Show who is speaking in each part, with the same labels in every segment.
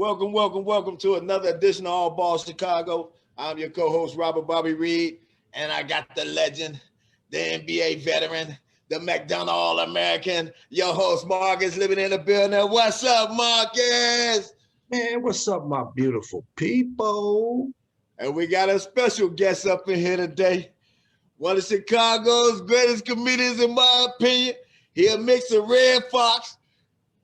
Speaker 1: Welcome to another edition of All Ball Chicago. I'm your co-host, Robert Bobby Reed, and I got the legend, the NBA veteran, the McDonough All-American, your host, Marcus, living in the building. What's up, Marcus?
Speaker 2: Man, what's up, my beautiful people?
Speaker 1: And we got a special guest up in here today. One of Chicago's greatest comedians, in my opinion. He a mix of Red Fox,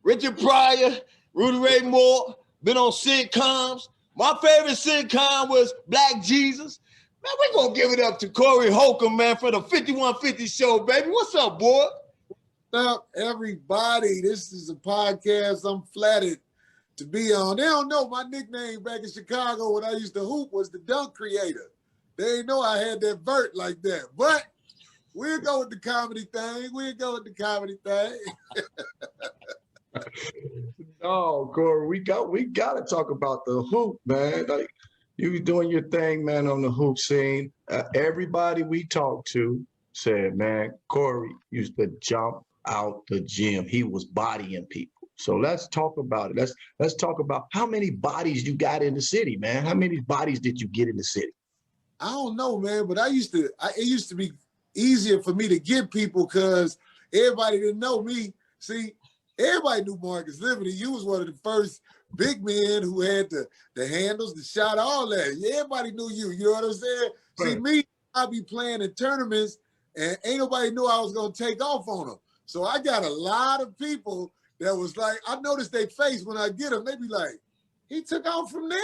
Speaker 1: Richard Pryor, Rudy Ray Moore, been on sitcoms. My favorite sitcom was Black Jesus. Man, we're going to give it up to Corey Holcomb, man, for the 5150 show, baby. What's up, boy?
Speaker 3: What's up, everybody? This is a podcast I'm flattered to be on. They don't know my nickname back in Chicago when I used to hoop was the dunk creator. They didn't know I had that vert like that. But we'll go with the comedy thing.
Speaker 2: No, Corey, we got to talk about the hoop, man. Like, you doing your thing, man, on the hoop scene. Everybody we talked to said, man, Corey used to jump out the gym. He was bodying people. So let's talk about it. Let's talk about how many bodies you got in the city, man. How many bodies did you get in the city?
Speaker 3: I don't know, man, but it used to be easier for me to get people because everybody didn't know me. See, everybody knew Marcus Liberty. You was one of the first big men who had the handles, the shot, all that. Everybody knew you. You know what I'm saying? Right. See, me, I be playing in tournaments, and ain't nobody knew I was going to take off on them. So I got a lot of people that was like, I noticed their face when I get them. They be like, he took off from there?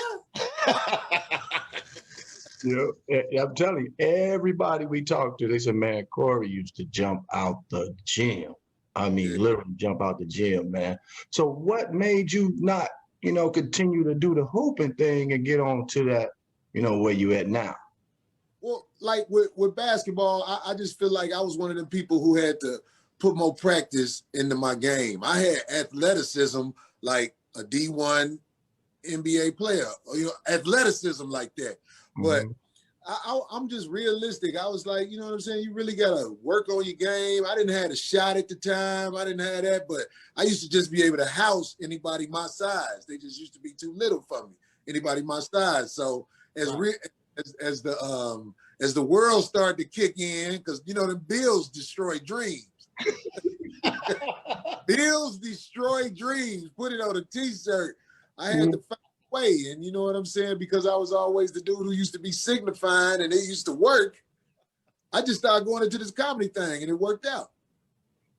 Speaker 2: Yeah, I'm telling you, everybody we talked to, they said, man, Corey used to jump out the gym. I mean, literally jump out the gym, man. So what made you not, continue to do the hooping thing and get on to that, where you at now?
Speaker 3: Well, like with basketball, I just feel like I was one of them people who had to put more practice into my game. I had athleticism like a D1 NBA player, athleticism like that. But I'm just realistic. I was like, you know what I'm saying? You really got to work on your game. I didn't have a shot at the time. I didn't have that, but I used to just be able to house anybody my size. They just used to be too little for me, anybody my size. So as the world started to kick in, because, the Bills destroy dreams. Bills destroy dreams. Put it on a T-shirt. I had to find a way, and you know what I'm saying? Because I was always the dude who used to be signifying, and it used to work. I just started going into this comedy thing, and it worked out.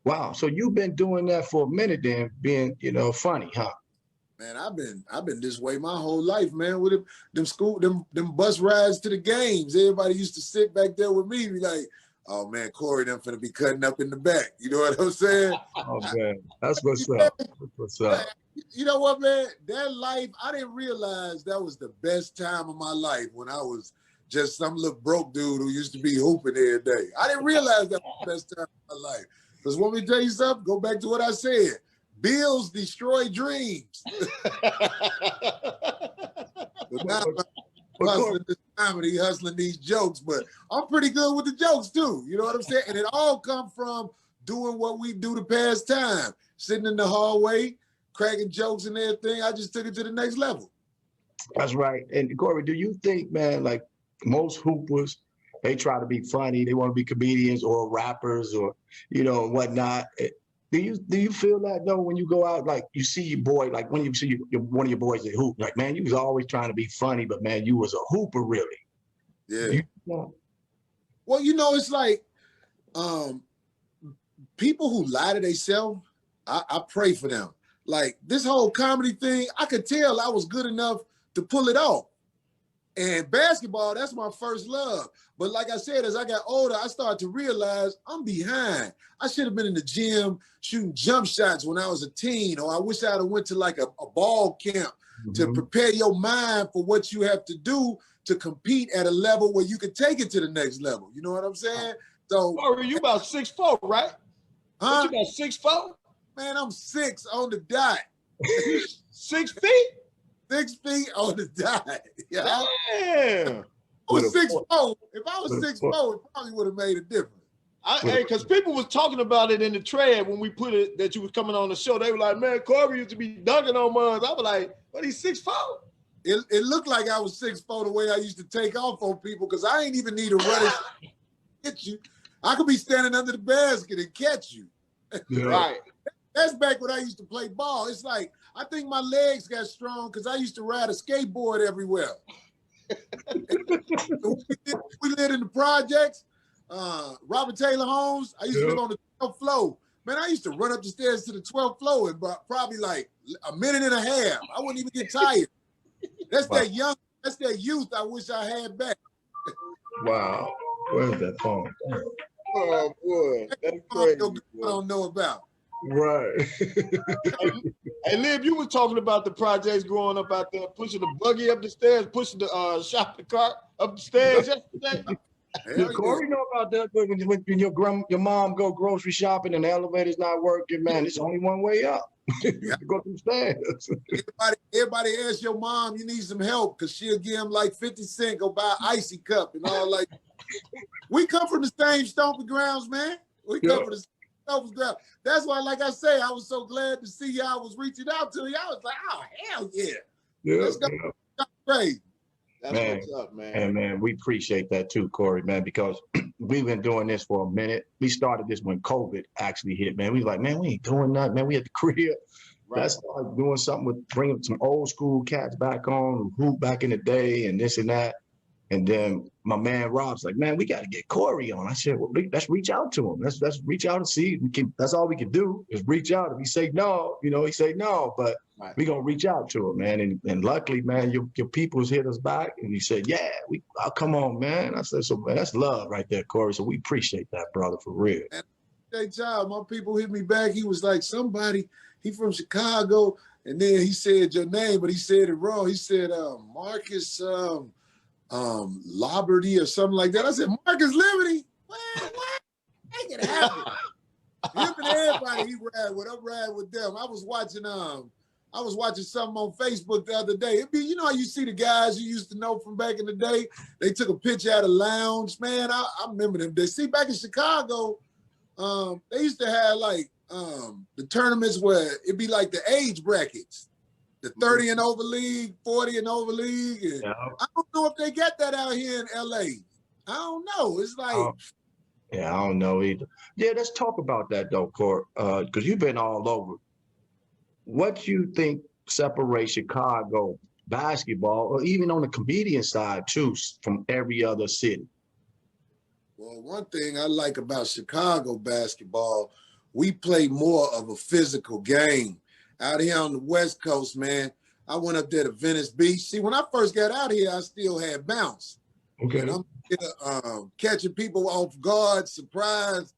Speaker 2: Wow. So you've been doing that for a minute, then, being, funny, huh?
Speaker 3: Man, I've been this way my whole life, man. With them bus rides to the games, everybody used to sit back there with me, be like, oh man, Corey, them finna be cutting up in the back. You know what I'm saying?
Speaker 2: Oh man, that's what's up. That's what's up.
Speaker 3: You know what, man? That life, I didn't realize that was the best time of my life when I was just some little broke dude who used to be hooping every day. I didn't realize that was the best time of my life. Because want me to tell you something? Go back to what I said. Bills destroy dreams. But now, hustling this comedy, hustling these jokes, but I'm pretty good with the jokes too. You know what I'm saying? And it all come from doing what we do to pass time, sitting in the hallway, cracking jokes and everything. I just took it to the next level.
Speaker 2: That's right. And Corey, do you think, man, like most hoopers, they try to be funny, they want to be comedians or rappers or, whatnot. Do you feel that though when you go out, like you see your boy, like when you see one of your boys at hoop, like, man, you was always trying to be funny, but man, you was a hooper really.
Speaker 3: Yeah. Well, it's like people who lie to themselves, I pray for them. Like this whole comedy thing, I could tell I was good enough to pull it off. And basketball, that's my first love. But like I said, as I got older, I started to realize I'm behind. I should have been in the gym shooting jump shots when I was a teen, or I wish I'd have went to like a ball camp to prepare your mind for what you have to do to compete at a level where you can take it to the next level. You know what I'm saying? So,
Speaker 1: Corey, you about 6'4", right?
Speaker 3: Huh?
Speaker 1: What, you about 6'4"?
Speaker 3: Man, I'm 6 on the dot.
Speaker 1: 6 feet?
Speaker 3: 6 feet on the dot. Yeah.
Speaker 1: Damn.
Speaker 3: I was 6'4". If I was 6'4", it probably would have made a difference.
Speaker 1: Hey, because people was talking about it in the thread when we put it that you was coming on the show. They were like, man, Corey used to be dunking on mine. I was like, what, he's 6'4"?
Speaker 3: It looked like I was 6'4" the way I used to take off on people because I ain't even need to run it hit you. I could be standing under the basket and catch you.
Speaker 2: Yeah.
Speaker 1: Right.
Speaker 3: That's back when I used to play ball. It's like, I think my legs got strong because I used to ride a skateboard everywhere. We lived in the projects. Robert Taylor Homes. I used to live on the 12th floor. Man, I used to run up the stairs to the 12th floor in probably like a minute and a half. I wouldn't even get tired. That's that youth I wish I had back.
Speaker 2: Wow. Where's that phone?
Speaker 1: Oh, boy. That's crazy.
Speaker 3: I don't know about.
Speaker 2: Right.
Speaker 1: Hey, Lib, you was talking about the projects growing up out there, pushing the buggy up the stairs, pushing the shopping cart up the stairs yesterday.
Speaker 2: Yeah, Corey know about that, but when your mom go grocery shopping and the elevator's not working, man, it's only one way up. You have to go through stairs.
Speaker 3: Everybody asks your mom you need some help because she'll give them like 50 cents, go buy an icy cup and all like. We come from the same stomping grounds, man. We come from the same stomping grounds. That's why, like I say, I was so glad to see y'all was reaching out to me. I was like, oh, hell yeah. Let's go. Crazy.
Speaker 1: That's
Speaker 2: man,
Speaker 1: what's up, man.
Speaker 2: And man, we appreciate that too, Corey, man, because we've been doing this for a minute. We started this when COVID actually hit, man. We was like, man, we ain't doing nothing, man. We at the crib.
Speaker 1: Right.
Speaker 2: Let's start doing something with bringing some old school cats back on, who hoop back in the day and this and that. And then my man Rob's like, man, we got to get Corey on. I said, well, let's reach out to him. Let's reach out and see. That's all we can do is reach out. If he say no, he say no, but we gonna reach out to him, man. And luckily, man, your people's hit us back, and he said, yeah, I'll come on, man. I said, so man, that's love right there, Corey. So we appreciate that, brother, for real.
Speaker 3: And that time, my people hit me back. He was like, he from Chicago, and then he said your name, but he said it wrong. He said Marcus Liberty or something like that. I said, Marcus Liberty? What? Make it happen. Him and everybody he ride with, I'm riding with them. I was watching something on Facebook the other day. It'd be, you know how you see the guys you used to know from back in the day? They took a picture at a lounge. Man, I remember them. They see back in Chicago, they used to have like the tournaments where it'd be like the age brackets. The 30 and over league, 40 and over league. And I don't know if they get that out here in LA. I don't know. It's like
Speaker 2: I don't know either. Yeah, let's talk about that though, Court, because you've been all over. What you think separates Chicago basketball, or even on the comedian side too, from every other city?
Speaker 3: Well, one thing I like about Chicago basketball, we play more of a physical game. Out here on the West Coast, man, I went up there to Venice Beach. See, when I first got out here, I still had bounce.
Speaker 2: Okay.
Speaker 3: And I'm catching people off guard, surprised,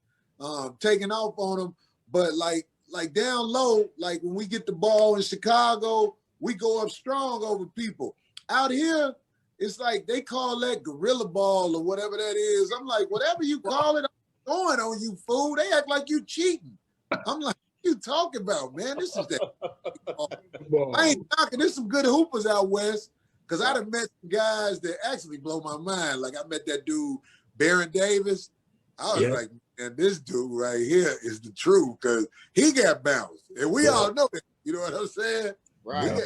Speaker 3: taking off on them. But like down low, like when we get the ball in Chicago, we go up strong over people. Out here, it's like they call that gorilla ball or whatever that is. I'm like, whatever you call it, I'm going on you, fool. They act like you cheating. I'm like, what you talking about, man? This is that. I ain't talking. There's some good hoopers out west, because I done met some guys that actually blow my mind. Like I met that dude, Baron Davis. I was like, man, this dude right here is the truth, because he got bounced. And we all know that. You know what I'm saying?
Speaker 1: Right.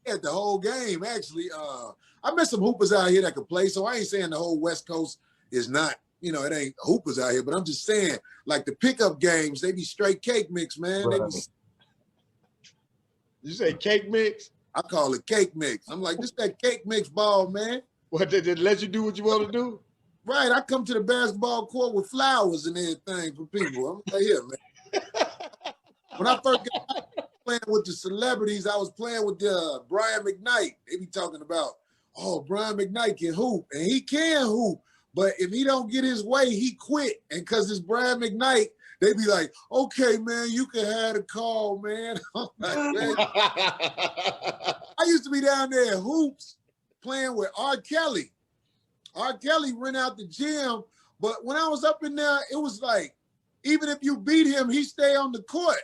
Speaker 3: He had the whole game, actually. I met some hoopers out here that could play, so I ain't saying the whole West Coast is not, it ain't hoopers out here, but I'm just saying, like the pickup games, they be straight cake mix, man.
Speaker 2: Right.
Speaker 1: You say cake mix?
Speaker 3: I call it cake mix. I'm like, this that cake mix ball, man.
Speaker 1: What, did it let you do what you want to do?
Speaker 3: Right. I come to the basketball court with flowers and everything for people. I'm like, here, man. When I first got playing with the celebrities, I was playing with Brian McKnight. They be talking about, oh, Brian McKnight can hoop, and he can hoop. But if he don't get his way, he quit. And because it's Brian McKnight, they be like, okay, man, you can have the call, man. I'm like, man. I used to be down there at Hoops playing with R. Kelly. R. Kelly ran out the gym. But when I was up in there, it was like, even if you beat him, he stay on the court.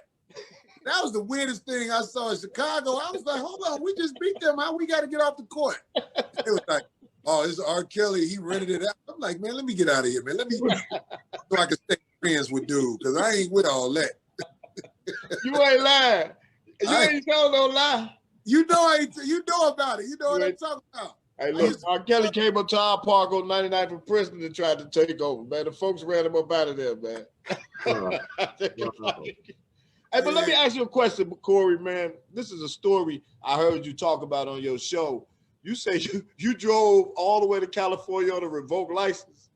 Speaker 3: That was the weirdest thing I saw in Chicago. I was like, hold on, we just beat them. How we got to get off the court? It was like, oh, this is R. Kelly. He rented it out. I'm like, man, let me get out of here, man. So I can stay friends with dude, because I ain't with all that.
Speaker 1: You ain't lying. You
Speaker 3: I-
Speaker 1: ain't telling no lie.
Speaker 3: You know you know about it. You know what I'm talking about.
Speaker 1: Hey, look, R. Kelly came up to our park on 99th and Princeton and tried to take over, man. The folks ran him up out of there, man.
Speaker 2: Wow.
Speaker 1: Hey, but let me ask you a question, Corey, man. This is a story I heard you talk about on your show. You say you drove all the way to California on a revoked license.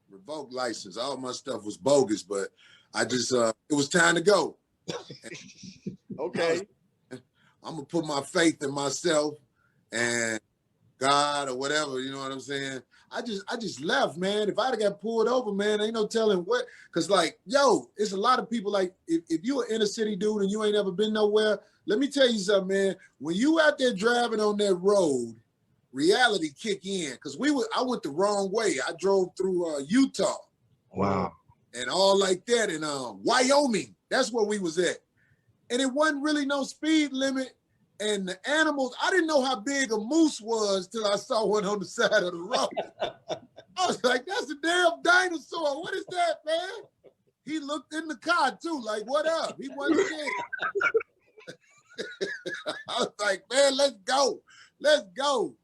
Speaker 3: Revoked license. All my stuff was bogus, but I just it was time to go.
Speaker 1: Okay.
Speaker 3: I'm gonna put my faith in myself and God or whatever, you know what I'm saying? I just left, man. If I'd have got pulled over, man, ain't no telling what. Cause like, yo, it's a lot of people like if you an inner city dude and you ain't ever been nowhere, let me tell you something, man. When you out there driving on that road, reality kick in. Cause I went the wrong way. I drove through Utah.
Speaker 2: Wow.
Speaker 3: And all like that in Wyoming. That's where we was at. And it wasn't really no speed limit. And the animals, I didn't know how big a moose was till I saw one on the side of the road. I was like, that's a damn dinosaur. What is that, man? He looked in the car too, like, what up? He wasn't scared. I was like, man, let's go. Let's go.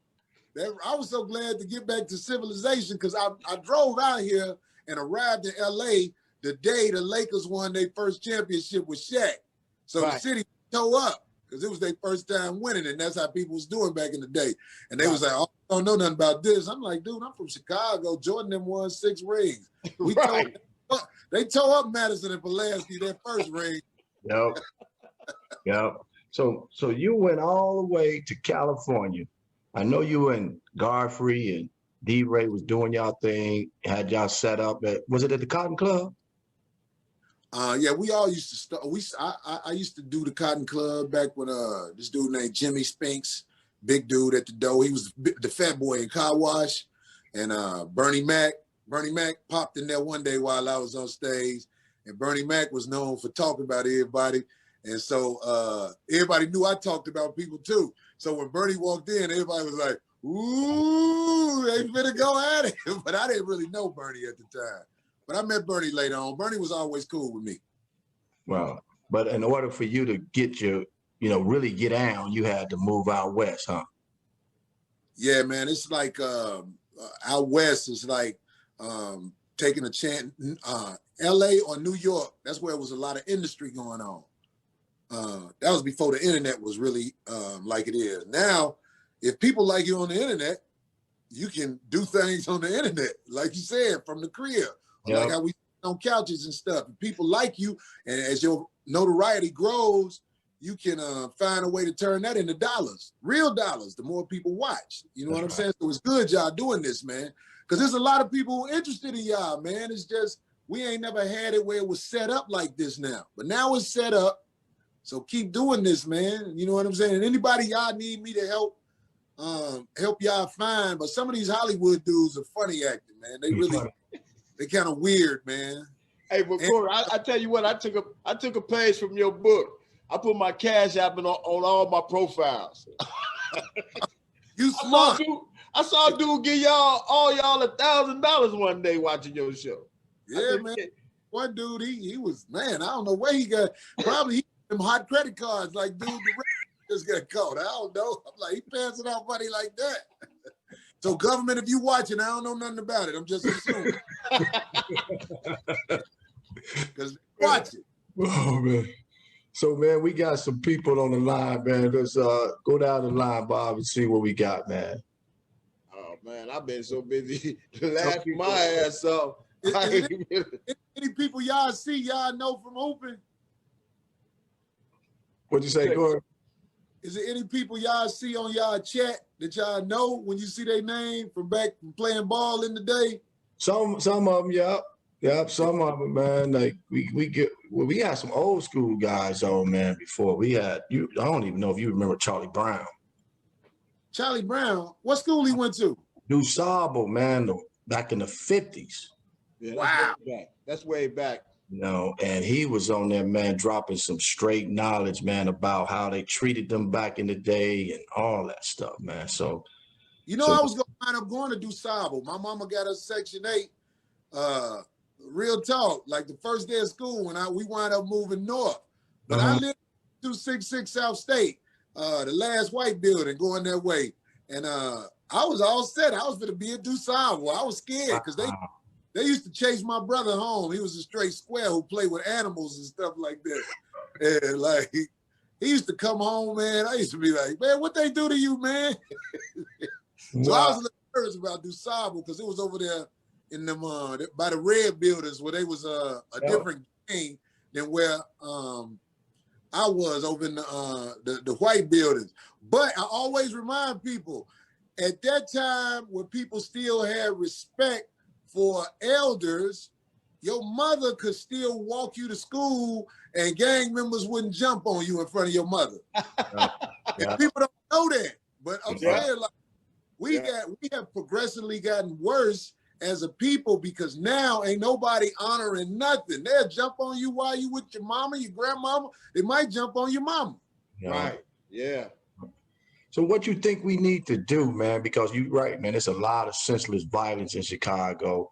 Speaker 3: I was so glad to get back to civilization because I drove out here and arrived in LA the day the Lakers won their first championship with Shaq. So the city tore up. Because it was their first time winning, and that's how people was doing back in the day. And they was like, oh, I don't know nothing about this. I'm like, dude, I'm from Chicago. Jordan them won 6 rings. They tore up Madison and Pulaski their first ring.
Speaker 2: Yep. Yep. So you went all the way to California. I know you and Godfrey and D-Ray was doing y'all thing, had y'all set up was it at the Cotton Club?
Speaker 3: Yeah, we all used to start. I used to do the Cotton Club back when this dude named Jimmy Spinks, big dude at the door. He was the fat boy in Car Wash, and Bernie Mac popped in there one day while I was on stage, and Bernie Mac was known for talking about everybody, and so everybody knew I talked about people too. So when Bernie walked in, everybody was like, "Ooh, they finna go at it," but I didn't really know Bernie at the time. But I met Bernie later on. Bernie was always cool with me.
Speaker 2: Well, but in order for you to get really get down, you had to move out west, huh?
Speaker 3: Yeah, man. It's like out west is like taking a chance. LA or New York, that's where it was a lot of industry going on. That was before the internet was really like it is. Now, if people like you on the internet, you can do things on the internet, like you said, from the crib. Yep. Like how we on couches and stuff. If people like you, and as your notoriety grows, you can find a way to turn that into dollars, real dollars, the more people watch. You know what I'm saying? So it's good y'all doing this, man, because there's a lot of people interested in y'all, man. It's just we ain't never had it where it was set up like this now. But now it's set up, so keep doing this, man. You know what I'm saying? And anybody y'all need me to help y'all find, but some of these Hollywood dudes are funny acting, man. They really... They kind of weird, man.
Speaker 1: Hey, but Corey, I tell you what, I took a page from your book. I put my Cash App on all my profiles.
Speaker 3: You smart.
Speaker 1: I saw a dude give all y'all $1,000 one day watching your show.
Speaker 3: Yeah, man. One dude, he was, man, I don't know where he got, probably he them hot credit cards like dude just got caught. I don't know. I'm like, he passing out money like that. So government, if you watching, I don't know nothing about it. I'm just assuming. Because watch it.
Speaker 2: Oh, man. So, man, we got some people on the line, man. Let's go down the line, Bob, and see what we got, man.
Speaker 1: Oh, man, I've been so busy laughing my ass off.
Speaker 3: Any people y'all see, y'all know from hooping?
Speaker 2: What'd you say, Corey?
Speaker 3: Is there any people y'all see on y'all chat that y'all know when you see their name from playing ball in the day?
Speaker 2: Some of them, yep, some of them, man. Like we had some old school guys on, man. Before we had you, I don't even know if you remember Charlie Brown.
Speaker 3: Charlie Brown, what school he went to?
Speaker 2: New Sabo, man, back in the 50s.
Speaker 1: Yeah,
Speaker 3: wow,
Speaker 1: that's way back.
Speaker 2: You know, and he was on there, man, dropping some straight knowledge, man, about how they treated them back in the day and all that stuff, man. So,
Speaker 3: I was gonna wind up going to do Sabo. My mama got a Section 8 real talk. Like the first day of school when we wound up moving north, but I lived 266 South State, the last white building going that way, and I was all set. I was going to be at DuSable. I was scared because they used to chase my brother home. He was a straight square who played with animals and stuff like that. And like he used to come home, man. I used to be like, man, what they do to you, man? So I was a little nervous about DuSable because it was over there in them by the red buildings where they was a different game than where I was over in the white buildings. But I always remind people, at that time when people still had respect for elders, your mother could still walk you to school and gang members wouldn't jump on you in front of your mother. And people don't know that. But I'm saying, like, we have progressively gotten worse as a people because now ain't nobody honoring nothing. They'll jump on you while you with your mama, your grandmama. They might jump on your mama.
Speaker 1: Right. Yeah.
Speaker 2: So what you think we need to do, man, because you're right, man, there's a lot of senseless violence in Chicago.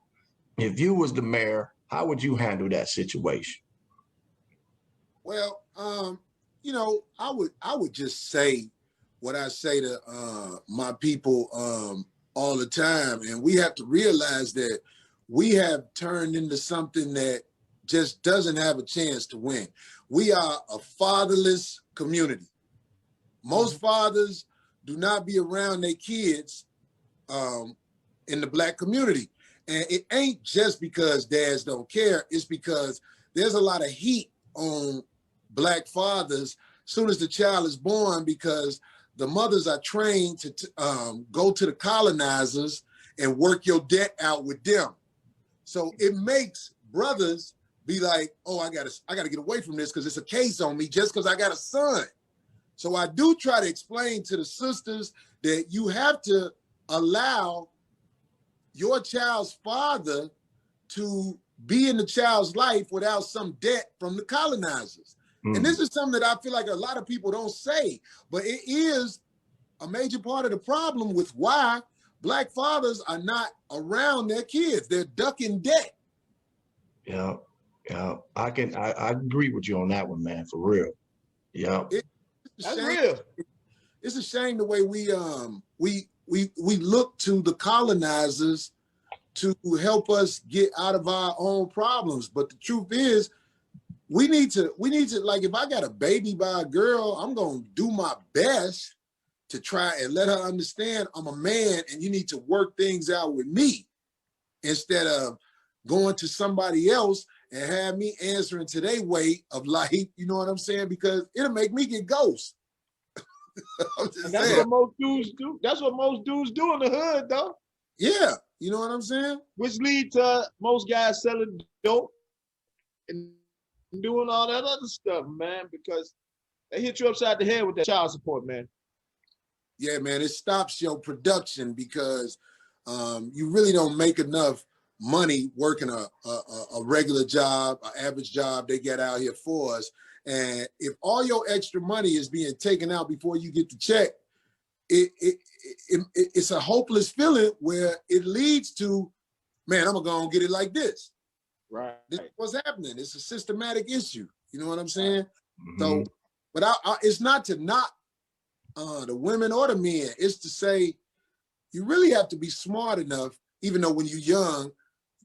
Speaker 2: If you was the mayor, how would you handle that situation?
Speaker 3: Well, you know, I would just say what I say to my people all the time. And we have to realize that we have turned into something that just doesn't have a chance to win. We are a fatherless community. Most fathers do not be around their kids in the Black community. And it ain't just because dads don't care. It's because there's a lot of heat on Black fathers as soon as the child is born because the mothers are trained to go to the colonizers and work your debt out with them. So it makes brothers be like, oh, I gotta get away from this because it's a case on me just because I got a son. So I do try to explain to the sisters that you have to allow your child's father to be in the child's life without some debt from the colonizers. And this is something that I feel like a lot of people don't say, but it is a major part of the problem with why Black fathers are not around their kids. They're ducking debt.
Speaker 2: Yeah. I agree with you on that one, man, for real. Yeah.
Speaker 1: That's real.
Speaker 3: It's a shame the way we look to the colonizers to help us get out of our own problems. But the truth is, we need to, like, if I got a baby by a girl, I'm going to do my best to try and let her understand I'm a man and you need to work things out with me instead of going to somebody else and have me answering to their way of life. You know what I'm saying? Because it'll make me get ghost.
Speaker 1: That's what most dudes do. That's what most dudes do in the hood, though.
Speaker 3: Yeah, you know what I'm saying?
Speaker 1: Which lead to most guys selling dope and doing all that other stuff, man, because they hit you upside the head with that child support, man.
Speaker 3: Yeah, man, it stops your production because you really don't make enough money working a regular job, an average job they get out here for us. And if all your extra money is being taken out before you get the check, it's a hopeless feeling where it leads to, man, I'm gonna go and get it like this.
Speaker 1: Right.
Speaker 3: This is what's happening. It's a systematic issue. You know what I'm saying? So, but it's not to knock the women or the men. It's to say you really have to be smart enough, even though when you're young,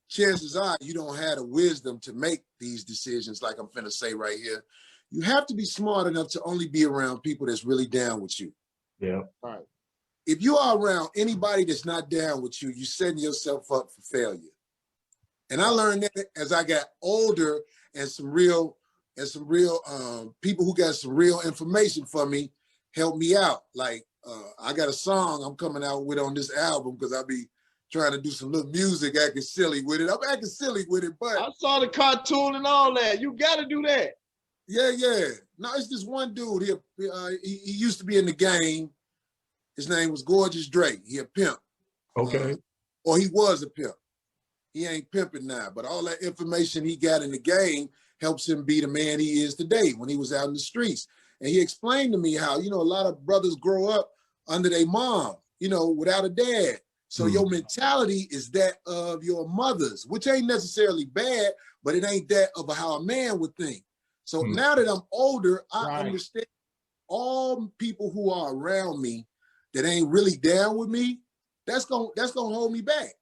Speaker 3: chances are you don't have the wisdom to make these decisions like I'm finna say right here. You have to be smart enough to only be around people that's really down with you.
Speaker 2: Yeah.
Speaker 3: All right. If you are around anybody that's not down with you, you're setting yourself up for failure. And I learned that as I got older and some real people who got some real information for me helped me out. Like I got a song I'm coming out with on this album because I'll be trying to do some little music, acting silly with it. I'm acting silly with it, but
Speaker 1: I saw the cartoon and all that. You got to do that.
Speaker 3: Yeah. No, it's this one dude. He used to be in the game. His name was Gorgeous Drake. He a pimp.
Speaker 2: Okay.
Speaker 3: Or he was a pimp. He ain't pimping now, but all that information he got in the game helps him be the man he is today when he was out in the streets. And he explained to me how, a lot of brothers grow up under their mom, without a dad. So your mentality is that of your mother's, which ain't necessarily bad, but it ain't that of how a man would think. So now that I'm older, I understand all people who are around me that ain't really down with me, that's gonna hold me back.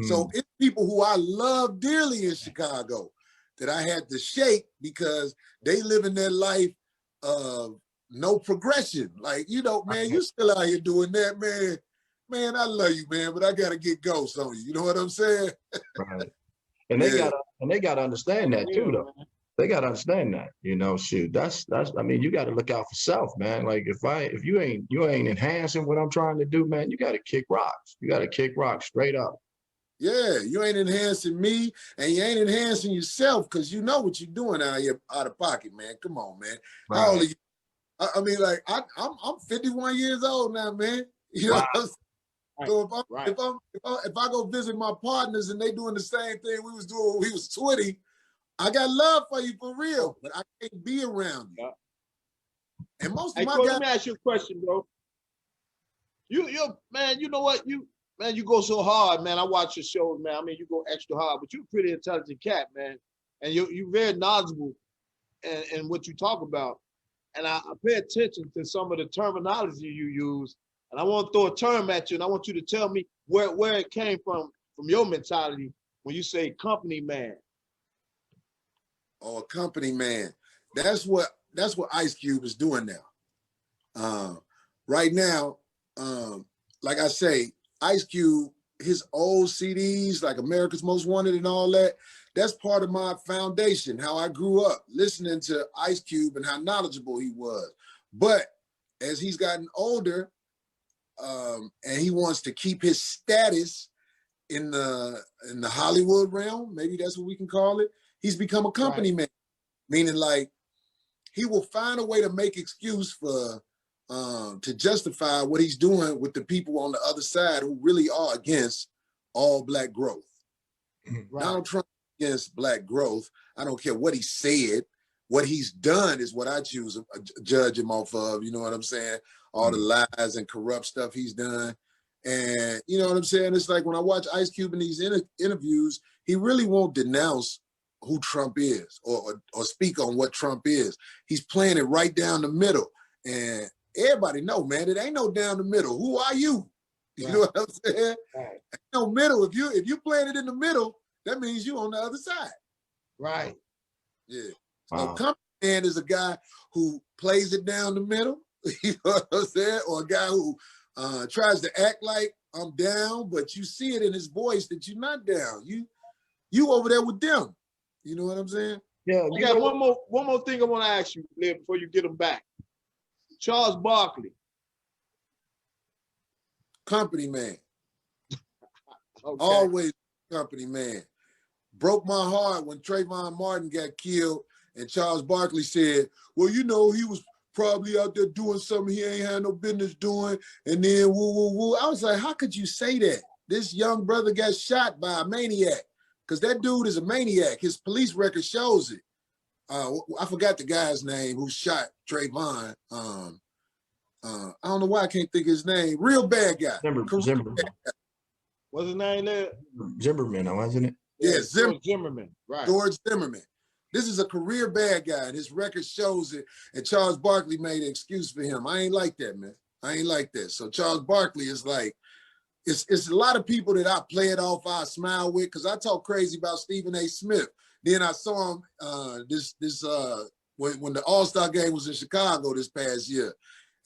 Speaker 3: So it's people who I love dearly in Chicago that I had to shake because they living their life of no progression. Like, you know, man, you still out here doing that, man. Man, I love you, man, but I gotta get ghosts on you. You know what I'm saying?
Speaker 2: Right. And they gotta understand that too, though. They gotta understand that, you know, shoot. That's I mean, you gotta look out for self, man. Like if you ain't enhancing what I'm trying to do, man, you gotta kick rocks. You gotta kick rocks straight up.
Speaker 3: Yeah, you ain't enhancing me and you ain't enhancing yourself because you know what you're doing out of pocket, man. Come on, man.
Speaker 2: Right.
Speaker 3: How old are you? I mean, like, I'm 51 years old now, man. You know what I'm saying? So if I go visit my partners and they doing the same thing we was doing when we was 20, I got love for you for real, but I can't be around you. And most of my guys.
Speaker 1: Let me ask you a question, bro. You man, you know what? You go so hard, man. I watch your shows, man. I mean, you go extra hard, but you're a pretty intelligent cat, man. And you're very knowledgeable in what you talk about. And I pay attention to some of the terminology you use. And I want to throw a term at you, and I want you to tell me where it came from your mentality when you say company man.
Speaker 3: Oh, a company man. That's what Ice Cube is doing now. Right now, like I say, Ice Cube, his old CDs, like America's Most Wanted and all that, that's part of my foundation, how I grew up listening to Ice Cube and how knowledgeable he was. But as he's gotten older, and he wants to keep his status in the Hollywood realm, maybe that's what we can call it, he's become a company man, meaning like he will find a way to make excuse for to justify what he's doing with the people on the other side who really are against all Black growth. Donald Trump against Black growth. I don't care what he said. What he's done is what I choose to judge him off of. You know what I'm saying? All the lies and corrupt stuff he's done. And you know what I'm saying? It's like when I watch Ice Cube in these interviews, he really won't denounce who Trump is or speak on what Trump is. He's playing it right down the middle. And everybody know, man, it ain't no down the middle. Who are you? You know what I'm saying? Ain't no middle. If you playing it in the middle, that means you on the other side.
Speaker 1: Right.
Speaker 3: Yeah. So company man is a guy who plays it down the middle, you know what I'm saying? Or a guy who tries to act like I'm down, but you see it in his voice that you're not down. You over there with them. You know what I'm saying?
Speaker 2: Yeah.
Speaker 1: I got one more thing I want to ask you, Liv, before you get them back. Charles Barkley.
Speaker 3: Company man.
Speaker 1: Okay.
Speaker 3: Always company man. Broke my heart when Trayvon Martin got killed and Charles Barkley said, well, you know, he was probably out there doing something he ain't had no business doing. And then woo, woo, woo. I was like, how could you say that? This young brother got shot by a maniac because that dude is a maniac. His police record shows it. I forgot the guy's name who shot Trayvon. I don't know why I can't think of his name. Real bad guy.
Speaker 2: Zimmerman.
Speaker 1: What's his name there?
Speaker 2: Zimmerman, wasn't it?
Speaker 3: Yeah,
Speaker 1: Zimmerman. Right.
Speaker 3: George Zimmerman. This is a career bad guy, and his record shows it. And Charles Barkley made an excuse for him. I ain't like that, man. I ain't like that. So Charles Barkley is like, it's a lot of people that I play it off, I smile with, because I talk crazy about Stephen A. Smith. Then I saw him when the All-Star game was in Chicago this past year.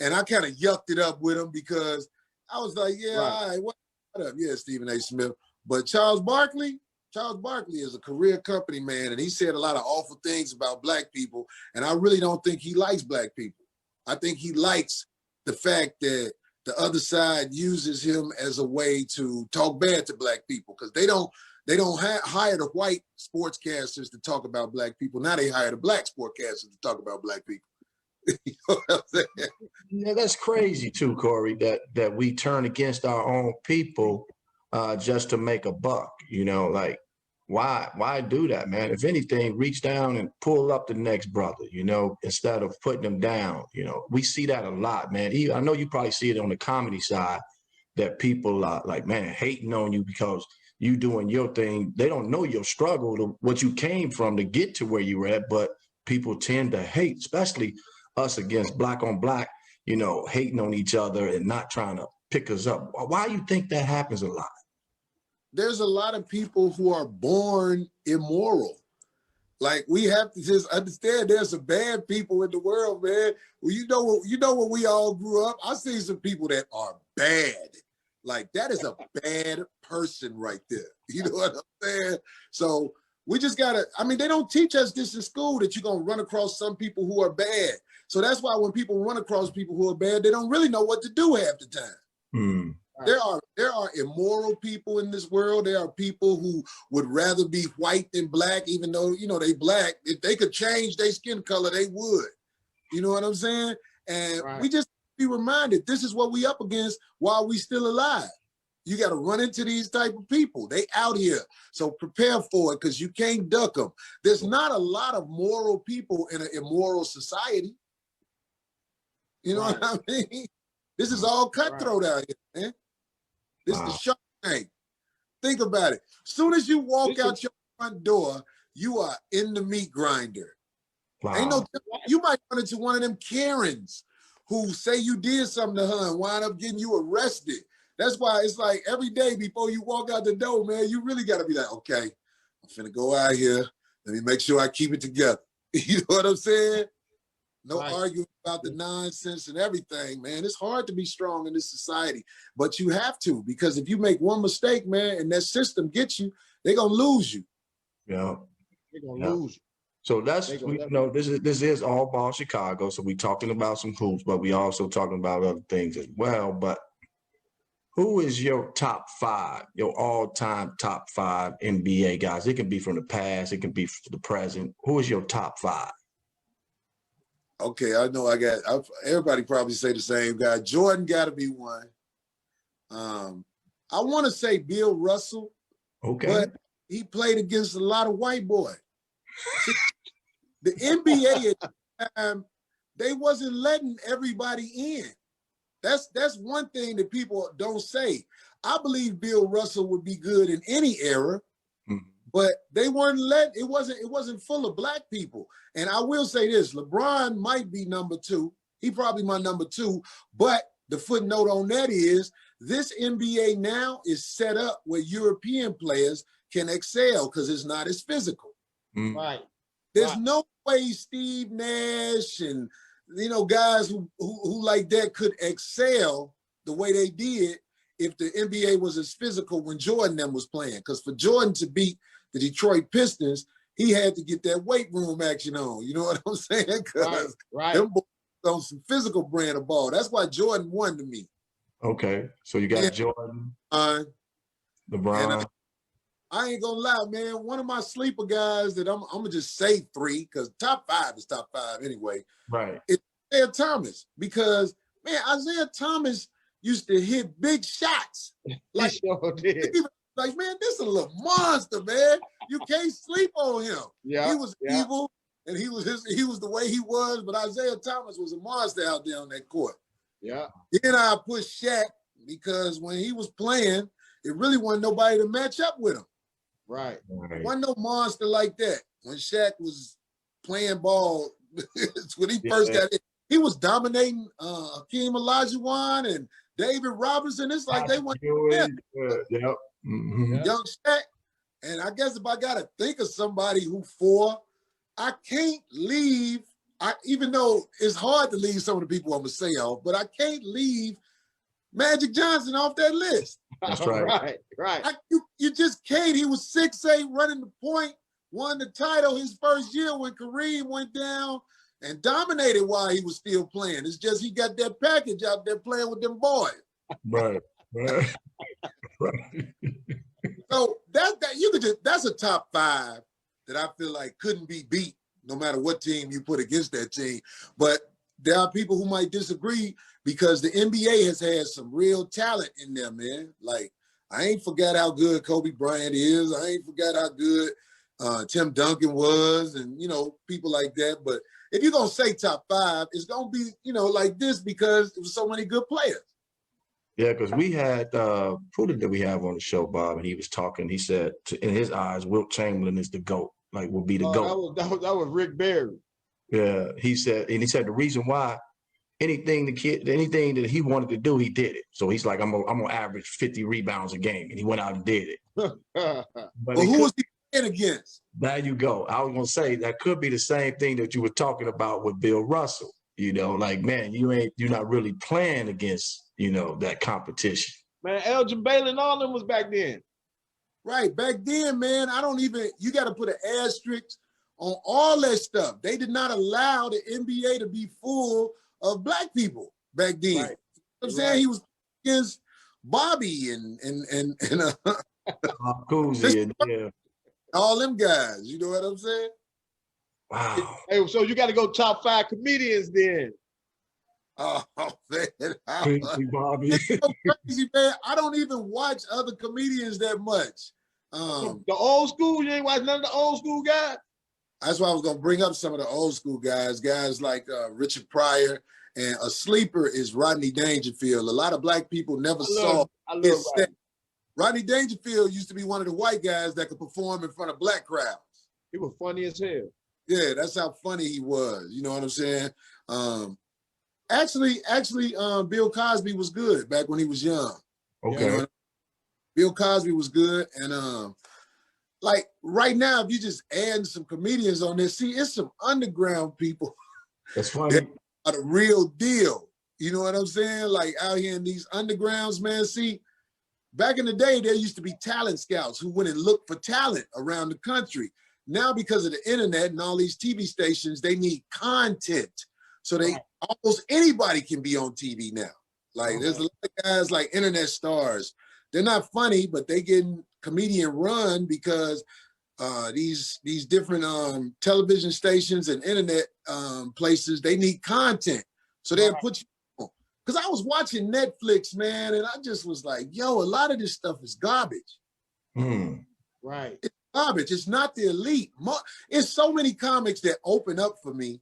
Speaker 3: And I kind of yucked it up with him because I was like, yeah, all right, what up? Yeah, Stephen A. Smith. But Charles Barkley is a career company man, and he said a lot of awful things about Black people, and I really don't think he likes Black people. I think he likes the fact that the other side uses him as a way to talk bad to Black people because they don't hire the white sportscasters to talk about Black people. Now they hire the Black sportscasters to talk about Black people. You know what I'm saying?
Speaker 2: Yeah, that's crazy too, Corey, that we turn against our own people just to make a buck. You know, like why do that, man? If anything, reach down and pull up the next brother, you know, instead of putting them down. You know, we see that a lot, man. I know you probably see it on the comedy side, that people are like, man, hating on you because you doing your thing. They don't know your struggle, what you came from to get to where you were at, but people tend to hate, especially us against black on black, you know, hating on each other and not trying to pick us up. Why do you think that happens a lot?
Speaker 3: There's a lot of people who are born immoral. Like, we have to just understand there's some bad people in the world, man. Well, you know when we all grew up, I see some people that are bad. Like, that is a bad person right there. You know what I'm saying? So we just gotta, I mean, they don't teach us this in school, that you're gonna run across some people who are bad. So that's why when people run across people who are bad, they don't really know what to do half the time.
Speaker 2: Mm.
Speaker 3: There are immoral people in this world. There are people who would rather be white than black, even though, you know, they black. If they could change their skin color, they would. You know what I'm saying? And we just be reminded, this is what we up against while we still alive. You got to run into these type of people. They out here. So prepare for it, because you can't duck them. There's not a lot of moral people in an immoral society. You know what I mean? This is all cutthroat out here, man. This is the Shark Tank. Think about it. As soon as you walk out your front door, you are in the meat grinder.
Speaker 2: Wow.
Speaker 3: Ain't no, you might run into one of them Karens who say you did something to her and wind up getting you arrested. That's why it's like every day before you walk out the door, man, you really got to be like, okay, I'm finna go out here. Let me make sure I keep it together. You know what I'm saying? No arguing about the nonsense and everything, man. It's hard to be strong in this society, but you have to, because if you make one mistake, man, and that system gets you, they're going to lose you.
Speaker 2: Yeah.
Speaker 1: They're going to lose you.
Speaker 2: So that's, you know, this is all ball Chicago. So we talking about some hoops, but we also talking about other things as well. But who is your top five, your all-time top five NBA guys? It can be from the past. It can be from the present. Who is your top five?
Speaker 3: Okay, I know everybody probably say the same guy. Jordan got to be one. I want to say Bill Russell.
Speaker 2: Okay.
Speaker 3: But he played against a lot of white boys. The NBA at the time, they wasn't letting everybody in. That's one thing that people don't say. I believe Bill Russell would be good in any era, but they weren't letting, it wasn't full of black people. And I will say this, LeBron might be number two. He probably my number two, but the footnote on that is this NBA now is set up where European players can excel because it's not as physical.
Speaker 1: Right.
Speaker 3: There's no way Steve Nash and, you know, guys who like that could excel the way they did if the NBA was as physical when Jordan them was playing. Because for Jordan to beat the Detroit Pistons, he had to get that weight room action on. You know what I'm saying? Because them boys on some physical brand of ball. That's why Jordan won to me.
Speaker 2: Okay. So you got Jordan, LeBron.
Speaker 3: I ain't gonna lie, man. One of my sleeper guys that I'm gonna just say three, because top five is top five anyway.
Speaker 2: Right.
Speaker 3: It's Isaiah Thomas, because man, Isaiah Thomas used to hit big shots. Like, like man, this is a little monster, man. You can't sleep on him. Yeah, he was evil, and he was the way he was. But Isaiah Thomas was a monster out there on that court.
Speaker 1: Yeah.
Speaker 3: Then I put Shaq, because when he was playing, it really wasn't nobody to match up with him.
Speaker 1: Right.
Speaker 3: Wasn't no monster like that. When Shaq was playing ball, when he first got in, he was dominating Hakeem Olajuwon and David Robinson. It's like they went young Shaq. And I guess if I gotta think of somebody who I can't leave. Even though it's hard to leave some of the people I'm gonna say off, but I can't leave Magic Johnson off that list.
Speaker 2: That's right.
Speaker 1: Right.
Speaker 3: You just can't. He was 6'8", running the point, won the title his first year when Kareem went down, and dominated while he was still playing. It's just he got that package out there playing with them boys.
Speaker 2: Right.
Speaker 3: So that's a top five that I feel like couldn't be beat no matter what team you put against that team. But there are people who might disagree, because the NBA has had some real talent in there, man. Like, I ain't forgot how good Kobe Bryant is. I ain't forgot how good Tim Duncan was, and, you know, people like that. But if you're going to say top five, it's going to be, you know, like this, because there was so many good players.
Speaker 2: Yeah, because we had who did we have on the show, Bob? And he was talking. He said, in his eyes, Wilt Chamberlain is the GOAT. Like, will be the GOAT.
Speaker 1: That was Rick Barry.
Speaker 2: Yeah, he said the reason why anything that he wanted to do, he did it. So he's like, I'm gonna average 50 rebounds a game, and he went out and did it.
Speaker 3: But who was he playing against?
Speaker 2: There you go. I was gonna say that could be the same thing that you were talking about with Bill Russell. You know, like, man, you're not really playing against, that competition.
Speaker 1: Man, Elgin Baylor and all them was back then.
Speaker 3: Right, back then, man. You got to put an asterisk on all that stuff. They did not allow the NBA to be full of black people back then. Right. You know what I'm saying? He was against Bobby and
Speaker 2: Cousy and
Speaker 3: all them guys. You know what I'm saying?
Speaker 2: Wow.
Speaker 1: Hey, so you got to go top 5 comedians then.
Speaker 3: Oh man,
Speaker 2: Crazy Bobby.
Speaker 3: It's so crazy, man. I don't even watch other comedians that much.
Speaker 1: The old school, you ain't watch none of the old school guys.
Speaker 3: That's why I was gonna bring up some of the old school guys like Richard Pryor, and a sleeper is Rodney Dangerfield. A lot of black people never saw his set. Rodney Dangerfield used to be one of the white guys that could perform in front of black crowds.
Speaker 1: He was funny as hell.
Speaker 3: Yeah, that's how funny he was. You know what I'm saying? Actually, Bill Cosby was good back when he was young.
Speaker 2: Okay.
Speaker 3: You know, Bill Cosby was good. And like right now, if you just add some comedians on there, see, it's some underground people.
Speaker 2: That's funny.
Speaker 3: That are the real deal. You know what I'm saying? Like out here in these undergrounds, man. See, back in the day, there used to be talent scouts who went and looked for talent around the country. Now, because of the internet and all these TV stations, they need content. So almost anybody can be on TV now. Like there's a lot of guys like internet stars. They're not funny, but they getting comedian run because these different television stations and internet places, they need content. So they'll put you on. Because I was watching Netflix, man, and I just was like, yo, a lot of this stuff is garbage.
Speaker 1: Right.
Speaker 3: It's garbage. It's not the elite. It's so many comics that open up for me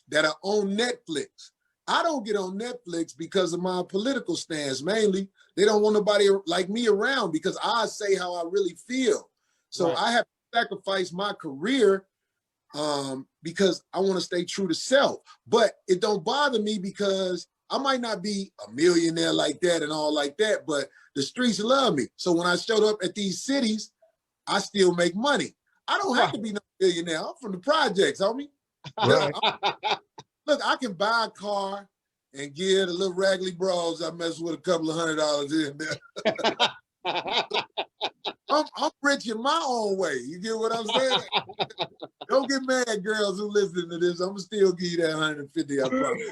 Speaker 3: that are on Netflix. I don't get on Netflix because of my political stance, mainly. They don't want nobody like me around because I say how I really feel. So I have to sacrifice my career because I want to stay true to self. But it don't bother me because I might not be a millionaire like that and all like that, but the streets love me. So when I showed up at these cities, I still make money. I don't have to be no millionaire. I'm from the projects, homie. Right. Look, I can buy a car and give the little raggedy bros I mess with a couple of $100 in there. I'm rich in my own way. You get what I'm saying? Don't get mad, girls who listen to this. I'm gonna still give you that 150. I promise.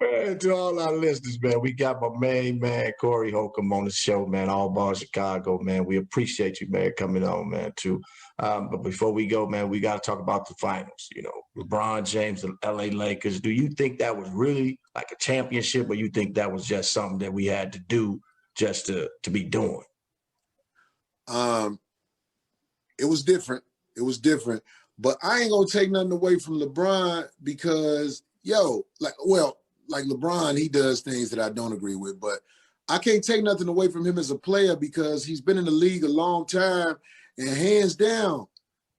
Speaker 2: Man, to all our listeners, man, we got my main man Corey Holcomb on the show, man. All Bar Chicago, man. We appreciate you, man, coming on, man, too. But before we go, man, we got to talk about the finals. You know, LeBron James, the LA Lakers. Do you think that was really like a championship, or you think that was just something that we had to do just to be doing?
Speaker 3: It was different. It was different. But I ain't gonna take nothing away from LeBron because, like LeBron, he does things that I don't agree with, but I can't take nothing away from him as a player because he's been in the league a long time. And hands down,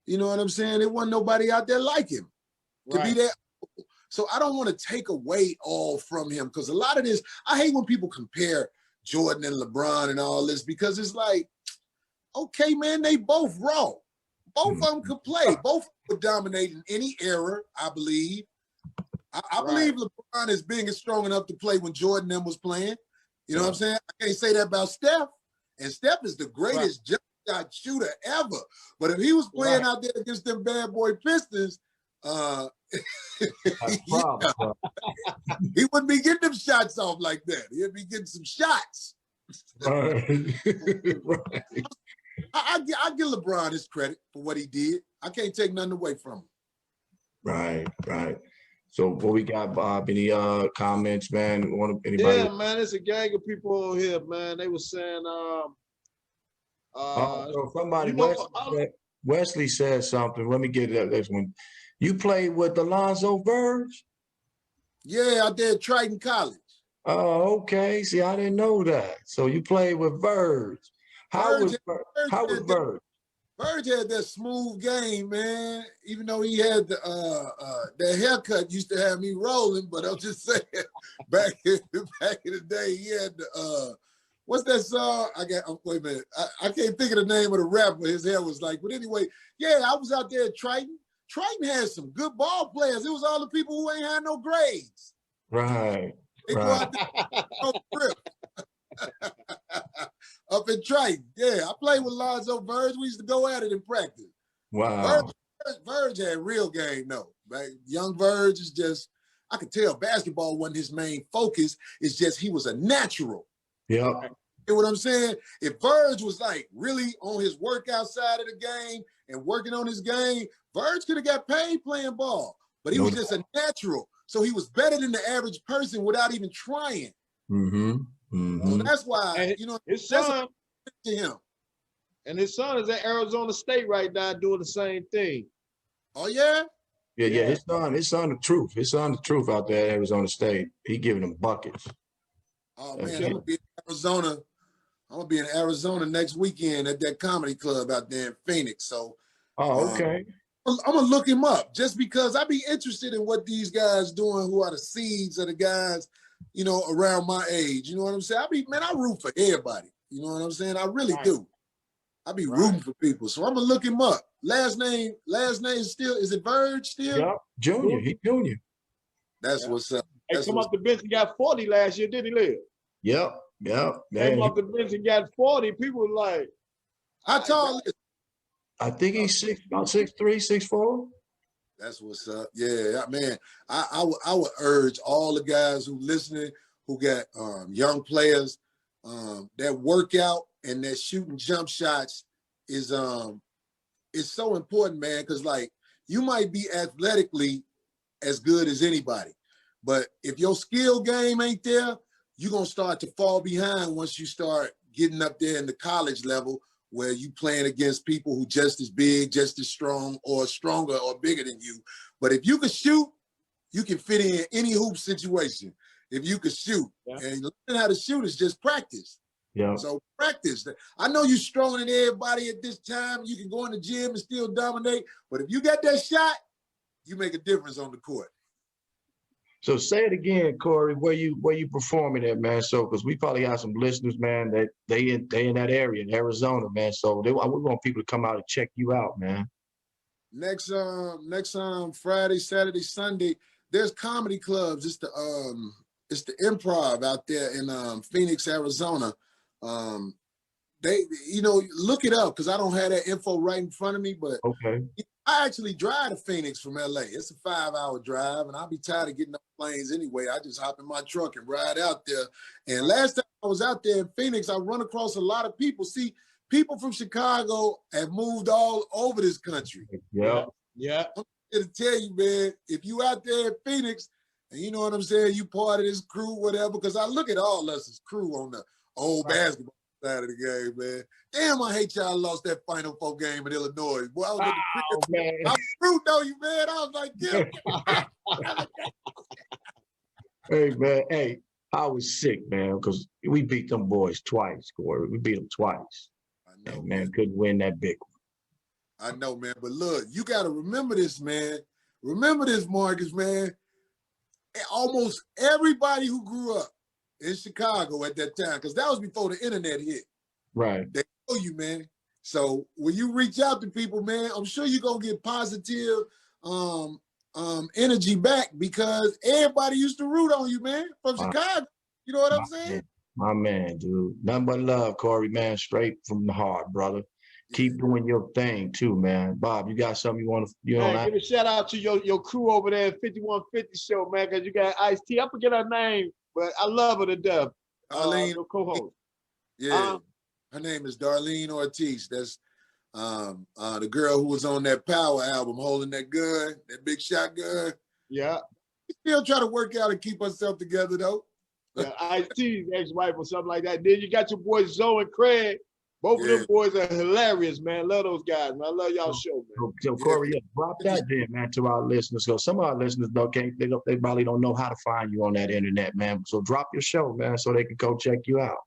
Speaker 3: you know what I'm saying? There wasn't nobody out there like him to be that. So I don't want to take away all from him because a lot of this, I hate when people compare Jordan and LeBron and all this because it's like, okay, man, they both raw. Both of them could play. Both would dominate in any era, I believe. I believe LeBron is big and strong enough to play when Jordan them was playing. You know what I'm saying? I can't say that about Steph. And Steph is the greatest jump shot shooter ever. But if he was playing out there against them bad boy Pistons, he wouldn't be getting them shots off like that. He'd be getting some shots. I give LeBron his credit for what he did. I can't take nothing away from him.
Speaker 2: Right. So what we got, Bob? Any comments, man? Anybody?
Speaker 1: Yeah, man, it's a gang of people over here, man. They were saying
Speaker 2: so somebody, Wesley said something. Let me get that next one. You played with the Lonzo Verge?
Speaker 3: Yeah, out there at Triton College.
Speaker 2: Oh, okay. See, I didn't know that. So you played with Verge. How
Speaker 3: Verge,
Speaker 2: was Verge?
Speaker 3: Verge,
Speaker 2: How was Verge?
Speaker 3: Verge had that smooth game, man. Even though he had that haircut used to have me rolling, but I'm just saying, back in the day, he had the what's that song? Wait a minute. I can't think of the name of the rapper. His hair was like, but anyway, yeah, I was out there at Triton. Triton had some good ball players. It was all the people who ain't had no grades.
Speaker 2: Right.
Speaker 3: They go out there no grip. Up in Triton. Yeah, I played with Lonzo, Verge. We used to go at it in practice.
Speaker 2: Wow.
Speaker 3: Verge had real game, though. Right? Young Verge is just, I could tell basketball wasn't his main focus. It's just he was a natural.
Speaker 2: Yeah.
Speaker 3: You know what I'm saying? If Verge was like really on his workout side of the game and working on his game, Verge could have got paid playing ball. But he was just a natural. So he was better than the average person without even trying.
Speaker 2: Mm-hmm. Mm-hmm.
Speaker 3: So that's why,
Speaker 1: And
Speaker 3: you know,
Speaker 1: his
Speaker 3: that's
Speaker 1: son
Speaker 3: to him.
Speaker 1: and his son is at Arizona State right now doing the same thing.
Speaker 3: Oh, yeah?
Speaker 2: Yeah. His son the truth. His son the truth out there at Arizona State. He giving them buckets.
Speaker 3: Oh, man, I'm going to be in Arizona. I'm going to be in Arizona next weekend at that comedy club out there in Phoenix. So,
Speaker 2: okay.
Speaker 3: I'm going to look him up just because I'd be interested in what these guys doing who are the seeds of the guys, you know, around my age. You know what I'm saying? I root for everybody. You know what I'm saying? I really do. I be rooting for people. So I'm going to look him up. Last name still, is it Verge still?
Speaker 2: Yep. Junior. He junior.
Speaker 3: That's what's up.
Speaker 1: He come off the bench and got 40 last year, didn't he, Liv?
Speaker 2: Yep.
Speaker 1: Came off the bench and got 40. People were like,
Speaker 3: how tall is
Speaker 2: I think he's about 6'3", 6'4".
Speaker 3: That's what's up. Yeah, man. I would urge all the guys who listening, who got young players, that workout and that shooting jump shots is so important, man. Because like you might be athletically as good as anybody, but if your skill game ain't there, you're gonna start to fall behind once you start getting up there in the college level, where you playing against people who just as big, just as strong, or stronger or bigger than you. But if you can shoot, you can fit in any hoop situation. If you can shoot, and learning how to shoot is just practice.
Speaker 2: Yeah.
Speaker 3: So practice. I know you're stronger than everybody at this time. You can go in the gym and still dominate. But if you got that shot, you make a difference on the court.
Speaker 2: So say it again, Corey, where you performing at, man. So because we probably got some listeners, man, that they in that area in Arizona, man. So we want people to come out and check you out, man.
Speaker 3: Next Friday, Saturday, Sunday, there's comedy clubs. It's the Improv out there in Phoenix, Arizona. They, you know, look it up because I don't have that info right in front of me, but
Speaker 2: okay.
Speaker 3: I actually drive to Phoenix from LA. It's a 5-hour drive, and I'll be tired of getting on planes anyway. I just hop in my truck and ride out there. And last time I was out there in Phoenix, I run across a lot of people. See, people from Chicago have moved all over this country.
Speaker 2: Yeah.
Speaker 3: I'm here to tell you, man, if you out there in Phoenix, and you know what I'm saying, you part of this crew, whatever, because I look at all us as crew on the old basketball side of the game, man. Damn, I hate y'all lost that Final Four game in Illinois. Boy, I was
Speaker 2: man.
Speaker 3: I was rooting on you, man. I was like, yeah.
Speaker 2: Hey, man. Hey, I was sick, man, because we beat them boys twice, Corey. We beat them twice. I know, man. Couldn't win that big one.
Speaker 3: I know, man. But look, you got to remember this, man. Remember this, Marcus, man. Almost everybody who grew up in Chicago at that time, because that was before the internet hit.
Speaker 2: Right.
Speaker 3: They know you, man. So when you reach out to people, man, I'm sure you're going to get positive energy back because everybody used to root on you, man, from Chicago. You know what I'm saying?
Speaker 2: My man, dude. Nothing but love, Corey, man. Straight from the heart, brother. Keep doing your thing too, man. Bob, you got something you want to?
Speaker 1: Give a shout out to your crew over there at 5150 show, man, because you got Ice-T. I forget her name, but I love her to death.
Speaker 3: Darlene,
Speaker 1: co-host.
Speaker 3: Yeah, her name is Darlene Ortiz. That's the girl who was on that Power album, holding that gun, that big shotgun.
Speaker 1: Yeah.
Speaker 3: She still try to work out and keep herself together though.
Speaker 1: Yeah, Ice-T's ex-wife or something like that. Then you got your boys Zoe and Craig. Both of them boys are hilarious, man. Love those guys, man. I love y'all show, man.
Speaker 2: So Corey, drop that then, man, to our listeners. Because some of our listeners they probably don't know how to find you on that internet, man. So drop your show, man, so they can go check you out.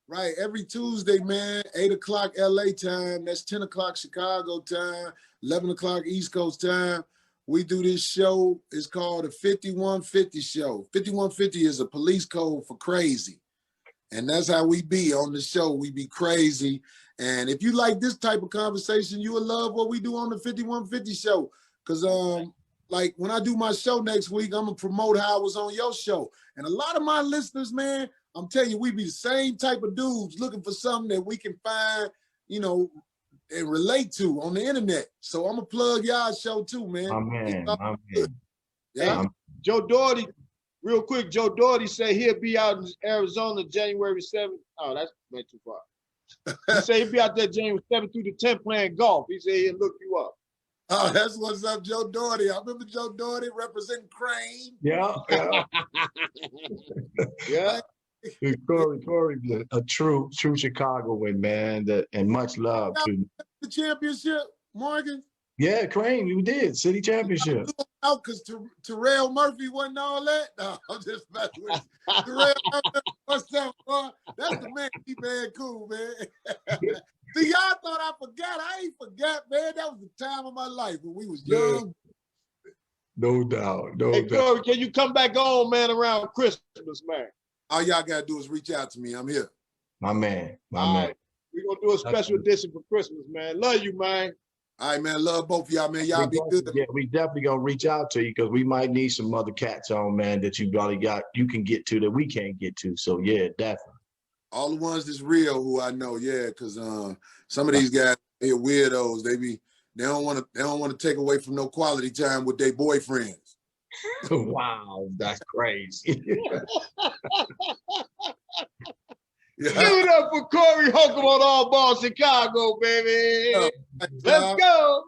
Speaker 3: Right, every Tuesday, man, 8 o'clock LA time. That's 10 o'clock Chicago time, 11 o'clock East Coast time. We do this show. It's called the 5150 Show. 5150 is a police code for crazy. And that's how we be on the show. We be crazy. And if you like this type of conversation, you will love what we do on the 5150 Show. Because like when I do my show next week, I'm going to promote how I was on your show. And a lot of my listeners, man, I'm telling you, we be the same type of dudes looking for something that we can find, you know, and relate to on the internet. So I'm going to plug y'all show too, man.
Speaker 2: My man.
Speaker 3: Yeah.
Speaker 1: Joe Doherty, real quick, Joe Doherty said he'll be out in Arizona January 7th. Oh, that's way too far. He said he'll be out there January 7th through the 10th playing golf. He said he'll look you up.
Speaker 3: Oh, that's what's up, Joe Doherty. I remember Joe Doherty representing Crane.
Speaker 2: Yeah.
Speaker 1: Yeah.
Speaker 2: Corey, a true Chicagoan, man, and much love to
Speaker 3: the championship, Morgan.
Speaker 2: Yeah, Crane, we did city championship.
Speaker 3: Out because Terrell Murphy wasn't all that. No, I'm just messing with you. Terrell Murphy, what's up, boy? That's the man. He man, cool, man. See, y'all thought I forgot. I ain't forgot, man. That was the time of my life when we was young.
Speaker 2: No doubt.
Speaker 1: Hey, Corey, can you come back on, man, around Christmas, man?
Speaker 3: All y'all gotta do is reach out to me. I'm here.
Speaker 2: My man. We're
Speaker 1: gonna do a special edition for Christmas, man. Love you, man.
Speaker 3: All right, man. Love both of y'all, man. Y'all be good.
Speaker 2: Yeah, we definitely gonna reach out to you because we might need some other cats on, man, that you probably you can get to that we can't get to. So yeah, definitely.
Speaker 3: All the ones that's real who I know, yeah, because some of these guys, they're weirdos. They don't want to take away from no quality time with their boyfriends.
Speaker 2: Wow, that's crazy.
Speaker 1: Give it up for Corey Holcomb on All Ball Chicago, baby. Let's go.